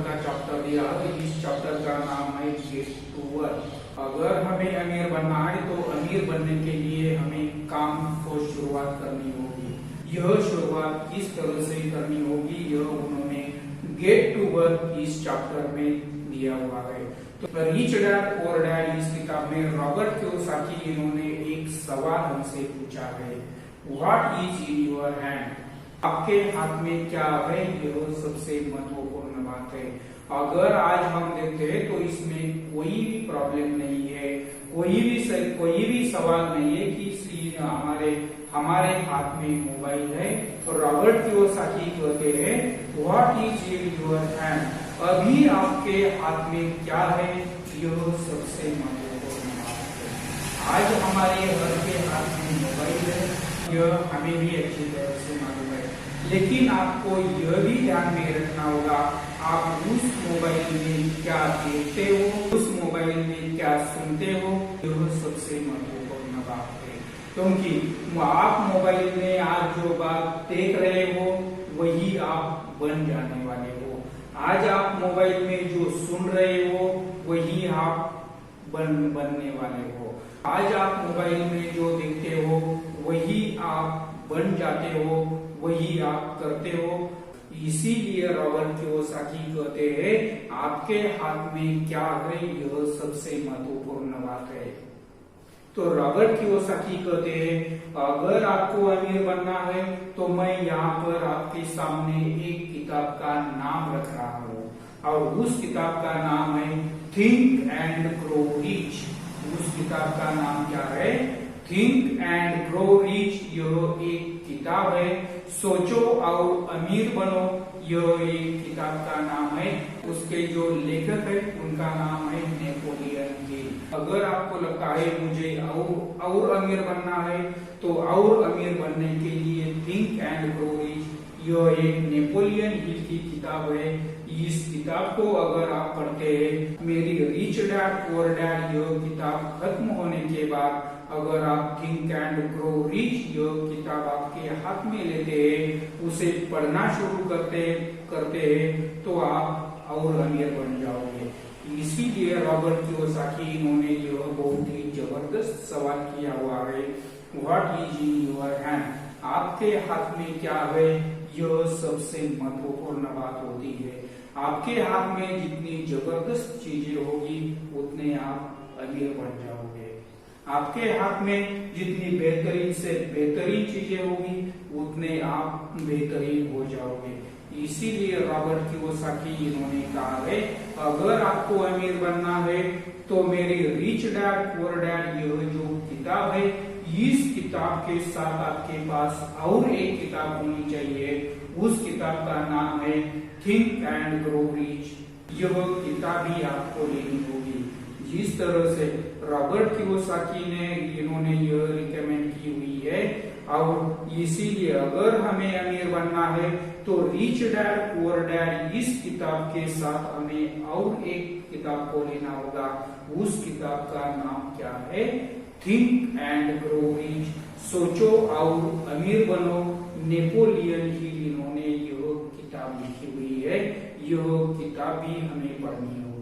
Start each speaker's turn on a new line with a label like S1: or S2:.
S1: का चैप्टर दिया है। इस चैप्टर का नाम है गेट टू वर्क। अगर हमें अमीर बनना है तो अमीर बनने के लिए हमें काम को शुरुआत करनी होगी। यह शुरुआत किस तरह से करनी होगी, यह उन्होंने गेट टू वर्क इस चैप्टर में दिया हुआ है। तो रिच डैड पुअर डैड इस किताब में रॉबर्ट कियोसाकी इन्होंने एक सवाल हमसे पूछा है, what is in your hand? आपके हाथ में क्या है? यह सबसे महत्वपूर्ण बात है। अगर आज हम देखते हैं तो इसमें कोई भी प्रॉब्लम नहीं है, कोई भी सवाल नहीं है कि हमारे हाथ में मोबाइल है। तो रॉबर्ट कियोसाकी कहते हैं what is in your hand? अभी आपके हाथ में क्या है? यह सबसे महत्वपूर्ण बात है। आज हमारे घर के हाथ में मोबाइल है, यह हमें भी अच्छी तरह से मालूम है, लेकिन आपको यह भी ध्यान में रखना होगा आप उस मोबाइल में क्या देखते हो, उस मोबाइल में क्या सुनते हो, यह सबसे महत्वपूर्ण बात है। क्योंकि आप मोबाइल में आज जो बात देख रहे हो वही आप बन जाने वाले हो। आज आप मोबाइल में जो सुन रहे हो वही आप बनने वाले हो। आज आप मोबाइल में जो देखते हो वही आप बन जाते हो, वही आप करते हो। इसीलिए रॉबर्ट कियोसाकी कहते हैं आपके हाथ में क्या है, यह सबसे महत्वपूर्ण बात है। तो रॉबर्ट कियोसाकी कहते हैं अगर आपको अमीर बनना है तो मैं यहाँ पर आपके सामने एक किताब का नाम रख रहा हूँ और उस किताब का नाम है थिंक एंड ग्रो रिच। उस किताब का नाम क्या है? Think and grow rich. यह एक किताब है, सोचो और अमीर बनो, यह एक किताब का नाम है। उसके जो लेखक है उनका नाम है नेपोलियन हिल। अगर आपको लगता है मुझे और अमीर बनना है तो और अमीर बनने के लिए थिंक एंड ग्रो रिच, यह एक नेपोलियन हिल की किताब है। इस किताब को अगर आप पढ़ते हैं, मेरी रिच डैड पुअर डैड यह किताब खत्म होने के बाद अगर आप थिंक एंड ग्रो रिच यह किताब आपके हाथ में लेते हैं, उसे पढ़ना शुरू करते हैं तो आप और अमीर बन जाओगे। इसीलिए रॉबर्ट कियोसाकी इन्होंने यह बहुत ही जबरदस्त सवाल किया हुआ है, what is in your hand? आपके हाथ में क्या है? यह सबसे महत्वपूर्ण बात होती है। आपके हाथ में जितनी जबरदस्त चीजें होगी उतने आप अमीर बन जाओगे। आपके हाथ में जितनी बेहतरीन से बेहतरीन चीजें होगी उतने आप बेहतरीन हो जाओगे। इसीलिए रॉबर्ट कियोसाकी इन्होंने कहा है अगर आपको अमीर बनना है तो मेरी रिच डैड पुअर डैड यह जो किताब है, इस किताब के साथ आपके पास और एक किताब होनी चाहिए। उस किताब का नाम है थिंक एंड ग्रो रिच। यह किताब ही आपको लेनी होगी। जिस तरह से रॉबर्ट कियोसाकी ने इन्होंने यह रिकमेंड की हुई है, और इसीलिए अगर हमें अमीर बनना है तो रिच डैड पुअर डैड इस किताब के साथ हमें और एक किताब को लेना होगा। उस किताब का नाम क्या है? Think and grow rich. सोचो और अमीर बनो। नेपोलियन हिल इन्होंने यह किताब लिखी हुई है, यह किताब भी हमें पढ़नी होगी।